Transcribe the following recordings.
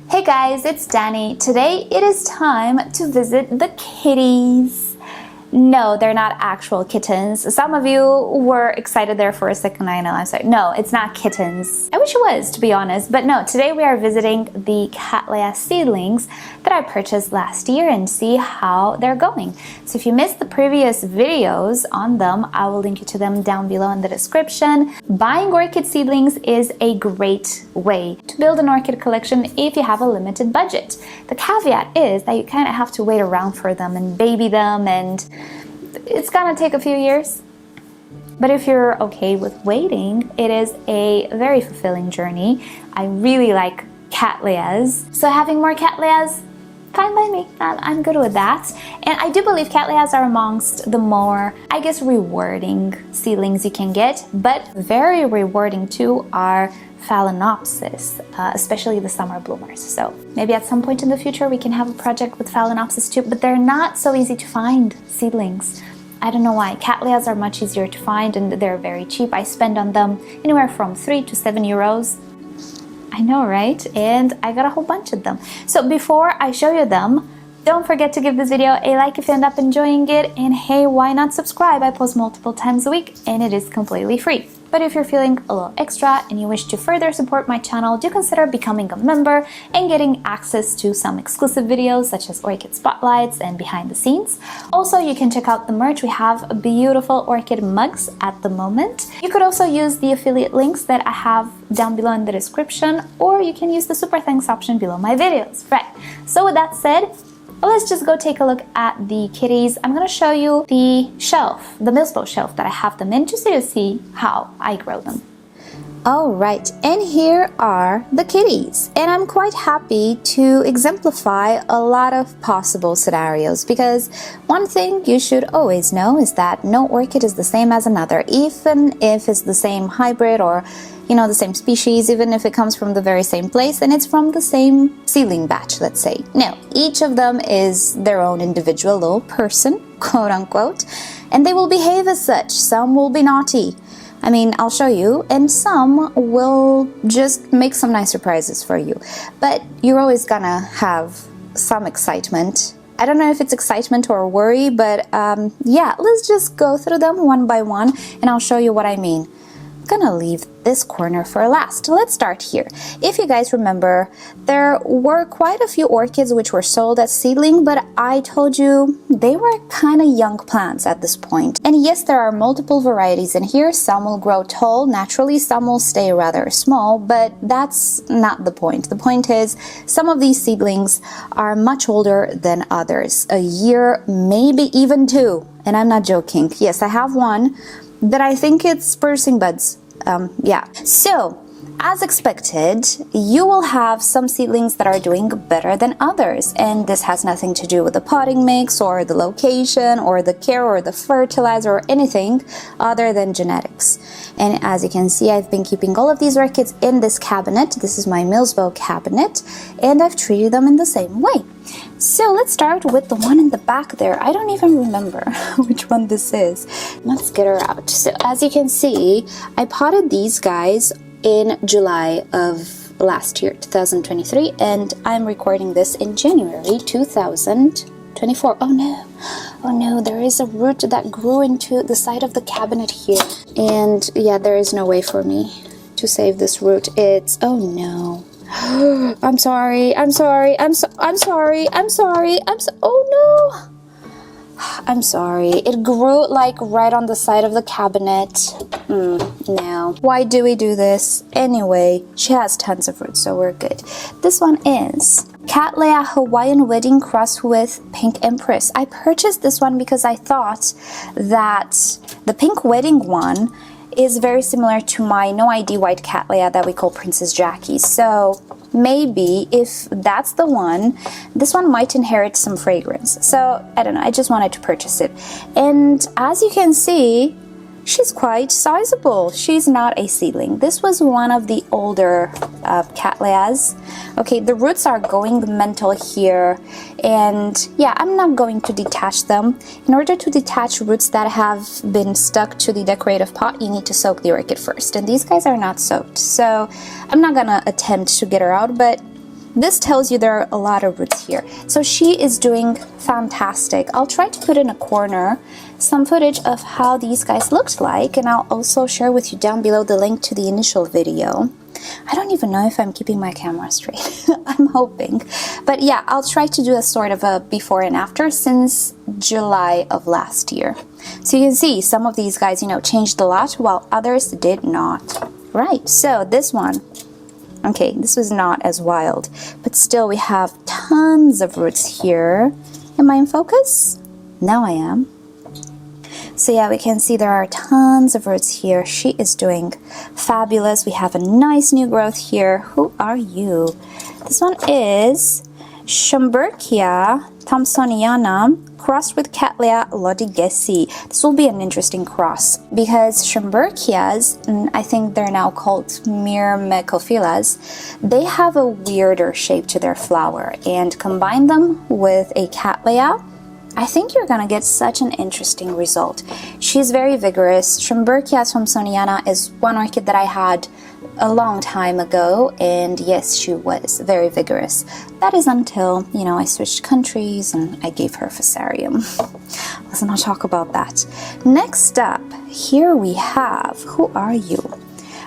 Hey guys, it's Danny. Today it is time to visit the kitties. No, they're not actual kittens. Some of you were excited there for a second. I know, I'm sorry. No, it's not kittens. I wish it was, to be honest. But no, today we are visiting the Cattleya seedlings that I purchased last year and see how they're going. So if you missed the previous videos on them, I will link you to them down below in the description. Buying orchid seedlings is a great way to build an orchid collection if you have a limited budget. The caveat is that you kind of have to wait around for them and baby them, and it's gonna take a few years. But if you're okay with waiting, it is a very fulfilling journey. I really like Cattleyas. So having more Cattleyas, fine by me. I'm good with that. And I do believe Cattleyas are amongst the more, I guess, rewarding seedlings you can get. But very rewarding too are Phalaenopsis, especially the summer bloomers. So maybe at some point in the future we can have a project with Phalaenopsis too, but they're not so easy to find seedlings. I don't know why. Cattleyas are much easier to find and they're very cheap. I spend on them anywhere from 3 to 7 euros. I know, right? And I got a whole bunch of them. So before I show you them, don't forget to give this video a like if you end up enjoying it. And hey, why not subscribe? I post multiple times a week and it is completely free. But if you're feeling a little extra and you wish to further support my channel, do consider becoming a member and getting access to some exclusive videos such as orchid spotlights and behind the scenes. Also, you can check out the merch. We have beautiful orchid mugs at the moment. You could also use the affiliate links that I have down below in the description, or you can use the super thanks option below my videos. Right, so with that said, let's just go take a look at the kitties. I'm going to show you the shelf, the Milsbo shelf that I have them in, just so you see how I grow them. Alright, and here are the kitties. And I'm quite happy to exemplify a lot of possible scenarios, because one thing you should always know is that no orchid is the same as another, even if it's the same hybrid or the same species, even if it comes from the very same place and it's from the same seedling batch, let's say. No, each of them is their own individual little person, quote unquote, and they will behave as such. Some will be naughty. I mean, I'll show you, and some will just make some nice surprises for you. But you're always gonna have some excitement. I don't know if it's excitement or worry, but yeah, let's just go through them one by one and I'll show you what I mean. I'm gonna leave this corner for last. Let's start here. If you guys remember, there were quite a few orchids which were sold as seedling, but I told you they were kind of young plants at this point. And yes, there are multiple varieties in here. Some will grow tall naturally, some will stay rather small, but that's not the point. The point is some of these seedlings are much older than others. A year, maybe even 2. And I'm not joking. Yes, I have one that I think it's bursting buds. Yeah. So, as expected, you will have some seedlings that are doing better than others, and this has nothing to do with the potting mix or the location or the care or the fertilizer or anything other than genetics. And as you can see, I've been keeping all of these orchids in this cabinet. This is my Milsbo cabinet, and I've treated them in the same way. So let's start with the one in the back there. I don't even remember which one this is. Let's get her out. So as you can see, I potted these guys in July of last year, 2023, and I'm recording this in January 2024. Oh no, there is a root that grew into the side of the cabinet here. And yeah, there is no way for me to save this root. It's, oh no. I'm sorry, oh no, I'm sorry, it grew like right on the side of the cabinet. No, why do we do this? Anyway, she has tons of roots, so we're good. This one is Cattleya Hawaiian Wedding crossed with Pink Empress. I purchased this one because I thought that the Pink Wedding one is very similar to my no ID white Cattleya that we call Princess Jackie. So maybe if that's the one, this one might inherit some fragrance. So I don't know, I just wanted to purchase it. And as you can see, she's quite sizable. She's not a seedling. This was one of the older Cattleyas. Okay, the roots are going mental here, and yeah, I'm not going to detach them. In order to detach roots that have been stuck to the decorative pot, you need to soak the orchid first, and these guys are not soaked, so I'm not gonna attempt to get her out, but this tells you there are a lot of roots here. So she is doing fantastic. I'll try to put in a corner some footage of how these guys looked like, and I'll also share with you down below the link to the initial video. I don't even know if I'm keeping my camera straight. I'm hoping. But yeah, I'll try to do a sort of a before and after since July of last year. So you can see some of these guys, you know, changed a lot while others did not. Right, so this one, okay, this was not as wild, but still we have tons of roots here. Am I in focus? Now I am. So yeah, we can see there are tons of roots here. She is doing fabulous. We have a nice new growth here. Who are you? This one is Schomburgkia Thomsoniana crossed with Cattleya Orchid. This will be an interesting cross because Schomburgkias, I think they're now called Myrmecophilas, they have a weirder shape to their flower, and combine them with a Cattleya, I think you're gonna get such an interesting result. She's very vigorous. Schomburgkia Thomsoniana is one orchid that I had a long time ago, and yes, she was very vigorous. That is until, you know, I switched countries and I gave her Fusarium. Let's not talk about that. Next up, here we have, who are you?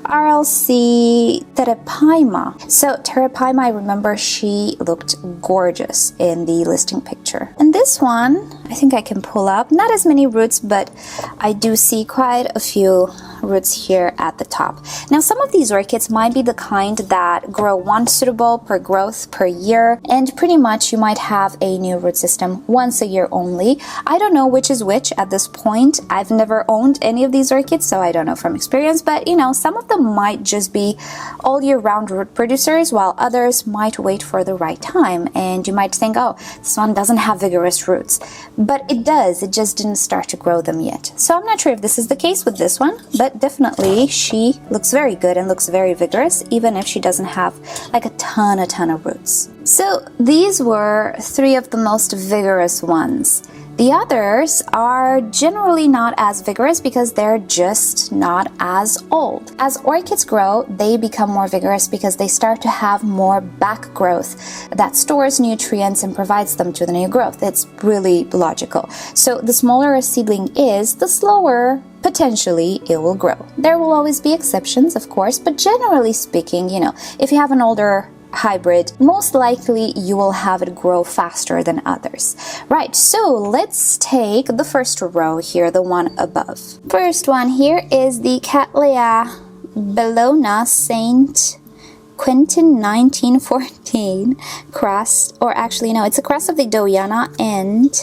RLC Tradfir. So Tradfir, I remember she looked gorgeous in the listing picture. And this one, I think I can pull up. Not as many roots, but I do see quite a few roots here at the top. Now, some of these orchids might be the kind that grow one suitable per growth per year, and pretty much you might have a new root system once a year only. I don't know which is which at this point. I've never owned any of these orchids, so I don't know from experience, but you know, some of them might just be all year round root producers, while others might wait for the right time, and you might think, oh, this one doesn't have vigorous roots, but it does. It just didn't start to grow them yet. So I'm not sure if this is the case with this one, but definitely she looks very good and looks very vigorous, even if she doesn't have like a ton of roots. So these were 3 of the most vigorous ones. The others are generally not as vigorous because they're just not as old. As orchids grow, they become more vigorous because they start to have more back growth that stores nutrients and provides them to the new growth. It's really logical. So the smaller a seedling is, the slower potentially it will grow. There will always be exceptions, of course, but generally speaking, you know, if you have an older hybrid, most likely you will have it grow faster than others. Right, so let's take the first row here, the one above. First one here is the Cattleya Bellona Saint Quentin 1914 cross, or actually no, it's a cross of the Doyana and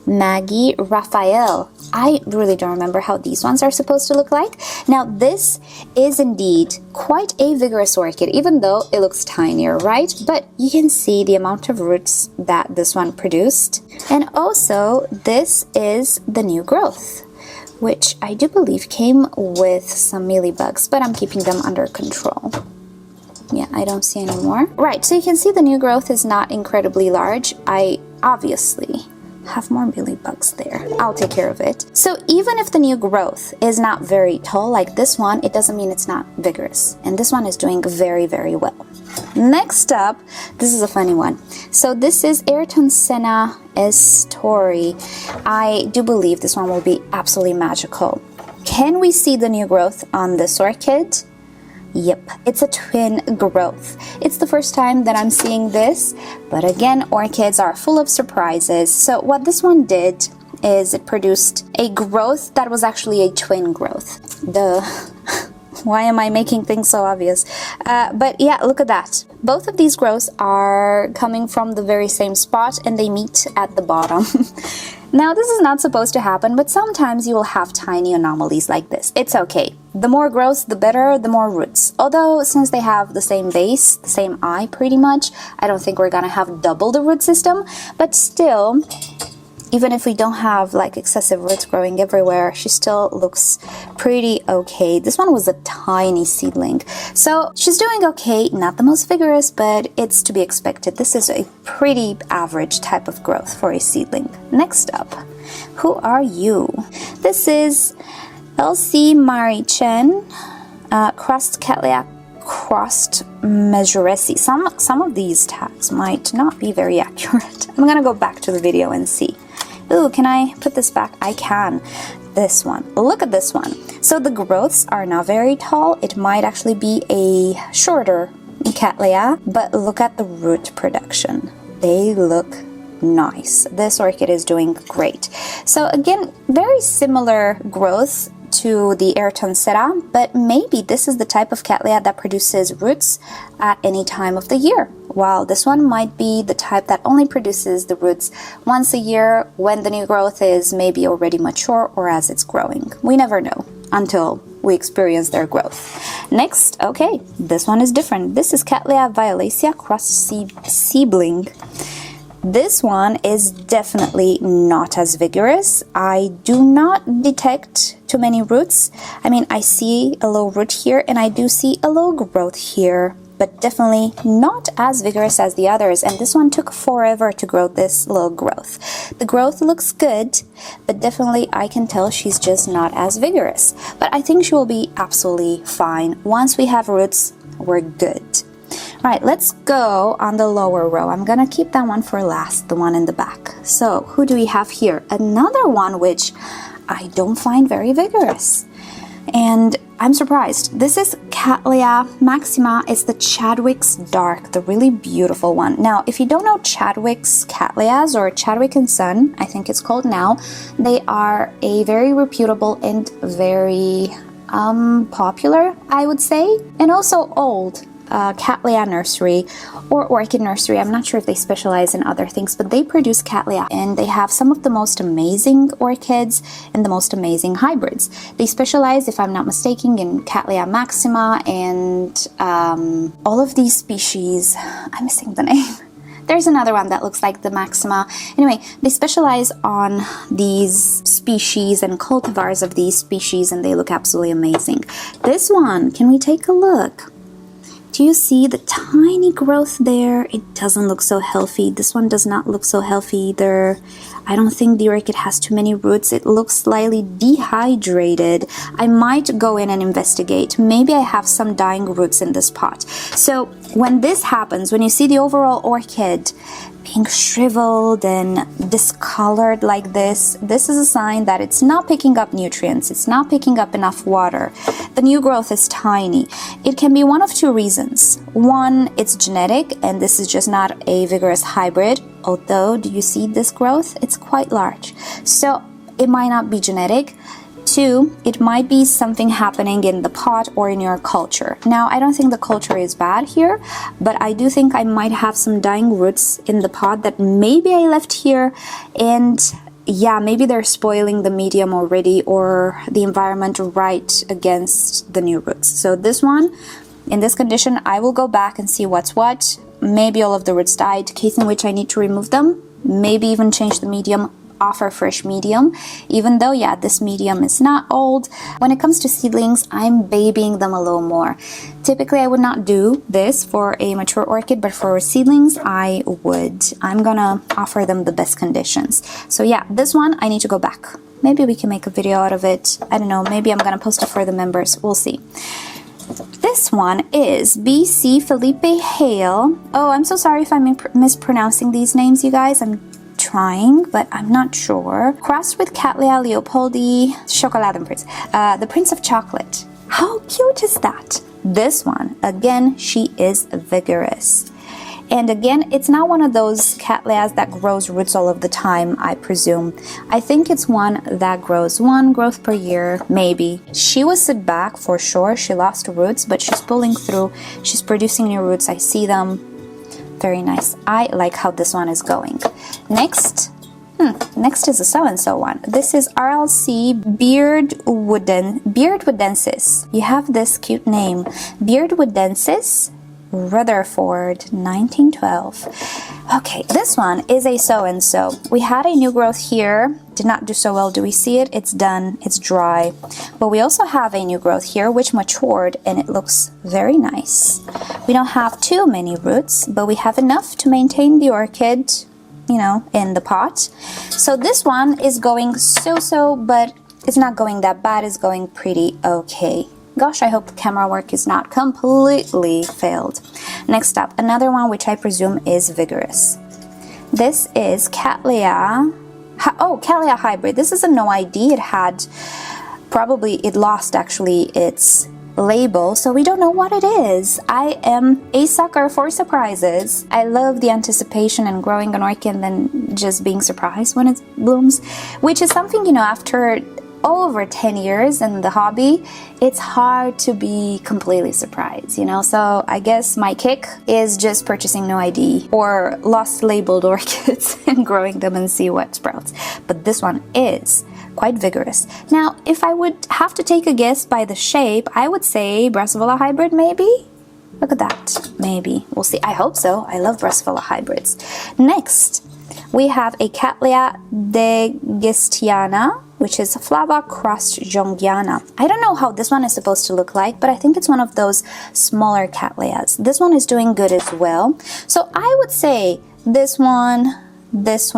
Maggie Raphael. I really don't remember how these ones are supposed to look like. Now this is indeed quite a vigorous orchid, even though it looks tinier, right? But you can see the amount of roots that this one produced. And also this is the new growth, which I do believe came with some mealybugs, but I'm keeping them under control. Yeah, I don't see any more. Right, so you can see the new growth is not incredibly large. I obviously have more mealybugs there. I'll take care of it. So even if the new growth is not very tall like this one, it doesn't mean it's not vigorous. And this one is doing very, very well. Next up, this is a funny one. So this is Ayrtonsena Estori. I do believe this one will be absolutely magical. Can we see the new growth on this orchid? Yep, it's a twin growth. It's the first time that I'm seeing this, but again, orchids are full of surprises. So what this one did is it produced a growth that was actually a twin growth. Why am I making things so obvious? But yeah, look at that. Both of these growths are coming from the very same spot and they meet at the bottom. Now, this is not supposed to happen, but sometimes you will have tiny anomalies like this. It's okay. The more growths, the better, the more roots. Although, since they have the same base, the same eye pretty much, I don't think we're gonna have double the root system, but still, even if we don't have like excessive roots growing everywhere, she still looks pretty okay. This one was a tiny seedling. So she's doing okay, not the most vigorous, but it's to be expected. This is a pretty average type of growth for a seedling. Next up, who are you? This is LC Marichen, crossed Cattleya crossed mesuresi. Some of these tags might not be very accurate. I'm gonna go back to the video and see. Ooh, can I put this back? I can. This one. Look at this one. So the growths are not very tall. It might actually be a shorter Cattleya, but look at the root production. They look nice. This orchid is doing great. So again, very similar growth to the Ayrtonsera, but maybe this is the type of Cattleya that produces roots at any time of the year, while this one might be the type that only produces the roots once a year when the new growth is maybe already mature or as it's growing. We never know until we experience their growth. Next, okay, this one is different. This is Cattleya violacea crossed seedling. This one is definitely not as vigorous. I do not detect too many roots. I mean, I see a low root here and I do see a low growth here, but definitely not as vigorous as the others. And this one took forever to grow this low growth. The growth looks good, but definitely I can tell she's just not as vigorous. But I think she will be absolutely fine. Once we have roots, we're good. Right, let's go on the lower row. I'm gonna keep that one for last, the one in the back. So who do we have here? Another one which I don't find very vigorous. And I'm surprised. This is Cattleya maxima. It's the Chadwick's Dark, the really beautiful one. Now, if you don't know Chadwick's Cattleyas, or Chadwick & Son, I think it's called now, they are a very reputable and very popular, I would say, and also old Cattleya nursery or orchid nursery. I'm not sure if they specialize in other things, but they produce Cattleya and they have some of the most amazing orchids and the most amazing hybrids. They specialize, if I'm not mistaken, in Cattleya maxima and all of these species. I'm missing the name. There's another one that looks like the maxima. Anyway, they specialize on these species and cultivars of these species, and they look absolutely amazing. This one, can we take a look? Do you see the tiny growth there? It doesn't look so healthy. This one does not look so healthy either. I don't think the orchid has too many roots. It looks slightly dehydrated. I might go in and investigate. Maybe I have some dying roots in this pot. So when this happens, when you see the overall orchid being shriveled and discolored like this, this is a sign that it's not picking up nutrients. It's not picking up enough water. The new growth is tiny. It can be one of two reasons. One, it's genetic, and this is just not a vigorous hybrid. Although, do you see this growth? It's quite large. So it might not be genetic. Two, it might be something happening in the pot or in your culture. Now, I don't think the culture is bad here, but I do think I might have some dying roots in the pot that maybe I left here, and yeah, maybe they're spoiling the medium already or the environment right against the new roots. So this one, in this condition, I will go back and see what's what. Maybe all of the roots died, case in which I need to remove them, maybe even change the medium, offer fresh medium, even though, yeah, this medium is not old. When it comes to seedlings, I'm babying them a little more. Typically, I would not do this for a mature orchid, but for seedlings, I would. I'm gonna offer them the best conditions. So yeah, this one, I need to go back. Maybe we can make a video out of it. I don't know, maybe I'm gonna post it for the members. We'll see. This one is BC Felipe Hale. Oh, I'm so sorry if I'm mispronouncing these names, you guys. I'm trying, but I'm not sure. Crossed with Cattleya Leopoldi Schokoladenprinz, the Prince of Chocolate. How cute is that? This one, again, she is vigorous. And again, it's not one of those Cattleyas that grows roots all of the time, I presume. I think it's one that grows one growth per year, maybe. She was sit back for sure. She lost roots, but she's pulling through. She's producing new roots. I see them. Very nice. I like how this one is going. Next is a so-and-so one. This is RLC Beardwoodensis. You have this cute name. Beardwoodensis Rutherford 1912. Okay, this one is a so-and-so. We had a new growth here. Did not do so well. Do we see it? It's done. It's dry. But we also have a new growth here which matured and it looks very nice. We don't have too many roots, but we have enough to maintain the orchid, you know, in the pot. So this one is going so-so, but it's not going that bad. It's going pretty okay. Gosh, I hope the camera work is not completely failed. Next up, another one which I presume is vigorous. This is Cattleya. Oh, Cattleya hybrid. This is a no ID. It lost actually its label, so we don't know what it is. I am a sucker for surprises. I love the anticipation and growing an orchid and then just being surprised when it blooms, which is something, you know, after over 10 years in the hobby, it's hard to be completely surprised, you know. So I guess my kick is just purchasing no ID or lost labeled orchids and growing them and see what sprouts. But this one is quite vigorous. Now, if I would have to take a guess by the shape, I would say Brassavola hybrid, maybe? Look at that. Maybe. We'll see. I hope so. I love Brassavola hybrids. Next, we have a Cattleya degistiana, which is Flava crust jongiana. I don't know how this one is supposed to look like, but I think it's one of those smaller Cattleyas. This one is doing good as well. So I would say this one, that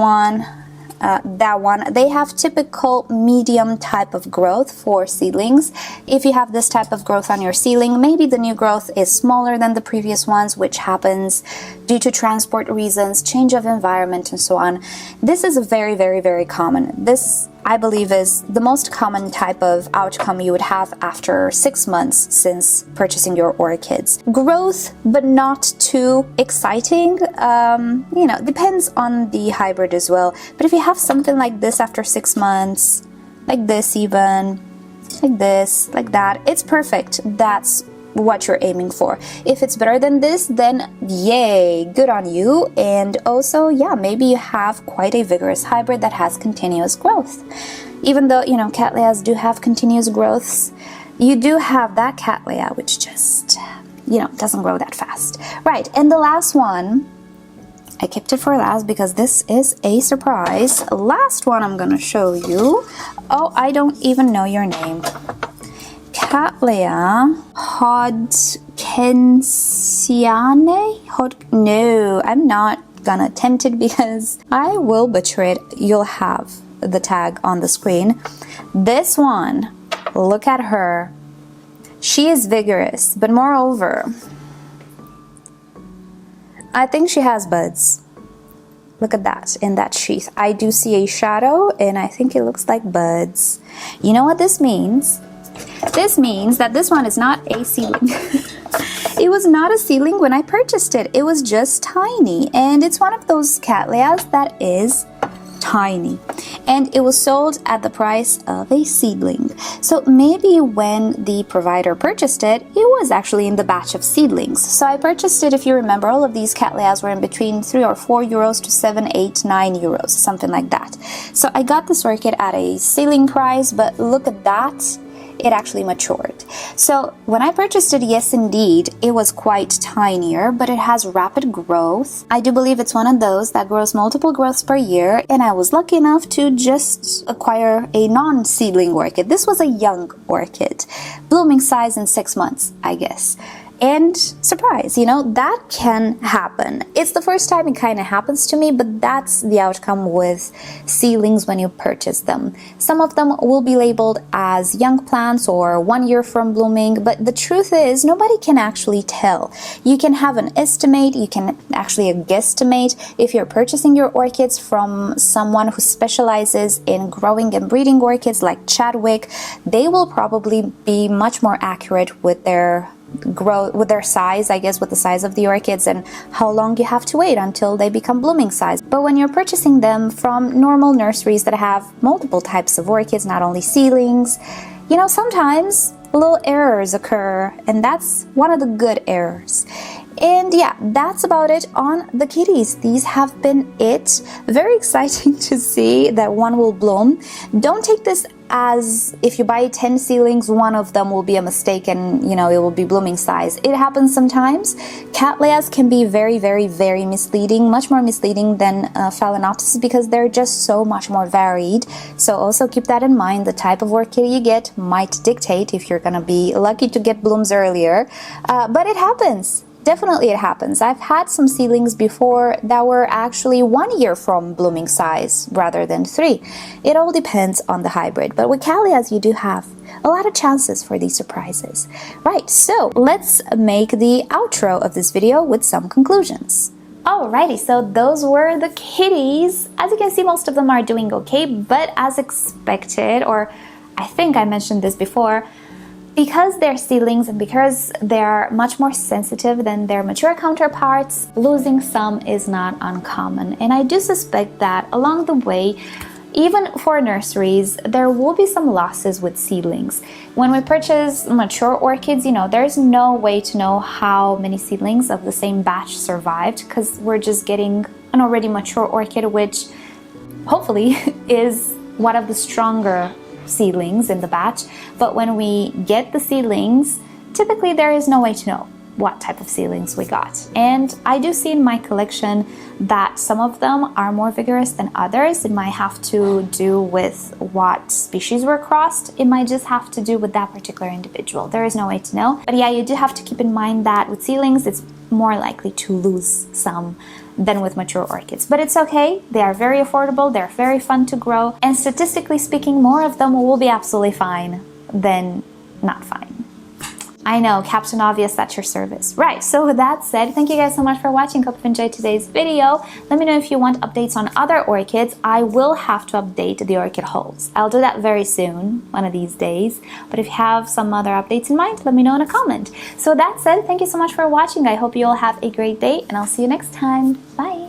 one, they have typical medium type of growth for seedlings. If you have this type of growth on your seedling, maybe the new growth is smaller than the previous ones, which happens due to transport reasons, change of environment, and so on. This is very, very, very common. This, I believe, is the most common type of outcome you would have after 6 months since purchasing your orchids. Growth, but not too exciting. You know, depends on the hybrid as well. But if you have something like this after 6 months, like this even, like this, like that, it's perfect. That's what you're aiming for. If it's better than this, then yay, good on you. And also, yeah, maybe you have quite a vigorous hybrid that has continuous growth. Even though, you know, Cattleyas do have continuous growths, you do have that Cattleya which just, you know, doesn't grow that fast. Right, and the last one, I kept it for last because this is a surprise. Last one I'm gonna show you. Oh, I don't even know your name. Cattleya hodgkinsiane? No, I'm not gonna attempt it because I will butcher it. You'll have the tag on the screen. This one, look at her. She is vigorous, but moreover, I think she has buds. Look at that, in that sheath. I do see a shadow and I think it looks like buds. You know what this means? This means that this one is not a seedling. It was not a seedling when I purchased it. It was just tiny. And it's one of those Cattleyas that is tiny. And it was sold at the price of a seedling. So maybe when the provider purchased it, it was actually in the batch of seedlings. So I purchased it, if you remember, all of these Cattleyas were in between 3 or 4 euros to 7, 8, 9 euros, something like that. So I got this orchid at a seedling price, but look at that. It actually matured. So when I purchased it, yes indeed, it was quite tinier, but it has rapid growth. I do believe it's one of those that grows multiple growths per year, and I was lucky enough to just acquire a non-seedling orchid. This was a young orchid, blooming size in 6 months, I guess. And surprise, you know, that can happen. It's the first time it kind of happens to me, but that's the outcome with seedlings when you purchase them. Some of them will be labeled as young plants or 1 year from blooming, but the truth is nobody can actually tell. You can have an estimate, you can actually guesstimate. If you're purchasing your orchids from someone who specializes in growing and breeding orchids like Chadwick, they will probably be much more accurate with their size, I guess, with the size of the orchids and how long you have to wait until they become blooming size. But when you're purchasing them from normal nurseries that have multiple types of orchids, not only seedlings, you know, sometimes little errors occur, and that's one of the good errors. And yeah, that's about it on the kitties. These have been it. Very exciting to see that one will bloom. Don't take this as if you buy 10 seedlings, one of them will be a mistake and, you know, it will be blooming size. It happens sometimes. Cattleyas can be very, very, very misleading, much more misleading than Phalaenopsis because they're just so much more varied. So also keep that in mind. The type of orchid you get might dictate if you're gonna be lucky to get blooms earlier. But it happens. Definitely it happens. I've had some seedlings before that were actually 1 year from blooming size rather than 3. It all depends on the hybrid, but with Callayas you do have a lot of chances for these surprises. Right, so let's make the outro of this video with some conclusions. Alrighty, so those were the kitties. As you can see, most of them are doing okay, but as expected, or I think I mentioned this before, because they're seedlings and because they're much more sensitive than their mature counterparts, losing some is not uncommon. And I do suspect that along the way, even for nurseries, there will be some losses with seedlings. When we purchase mature orchids, you know, there's no way to know how many seedlings of the same batch survived because we're just getting an already mature orchid, which hopefully is one of the stronger seedlings in the batch. But when we get the seedlings, typically there is no way to know what type of seedlings we got. And I do see in my collection that some of them are more vigorous than others. It might have to do with what species were crossed. It might just have to do with that particular individual. There is no way to know. But yeah, you do have to keep in mind that with seedlings, it's more likely to lose some than with mature orchids. But it's okay. They are very affordable. They're very fun to grow. And statistically speaking, more of them will be absolutely fine than not fine. I know, Captain Obvious at your service. Right, so with that said, thank you guys so much for watching. Hope you enjoyed today's video. Let me know if you want updates on other orchids. I will have to update the orchid hauls. I'll do that very soon, one of these days. But if you have some other updates in mind, let me know in a comment. So with that said, thank you so much for watching. I hope you all have a great day, and I'll see you next time. Bye.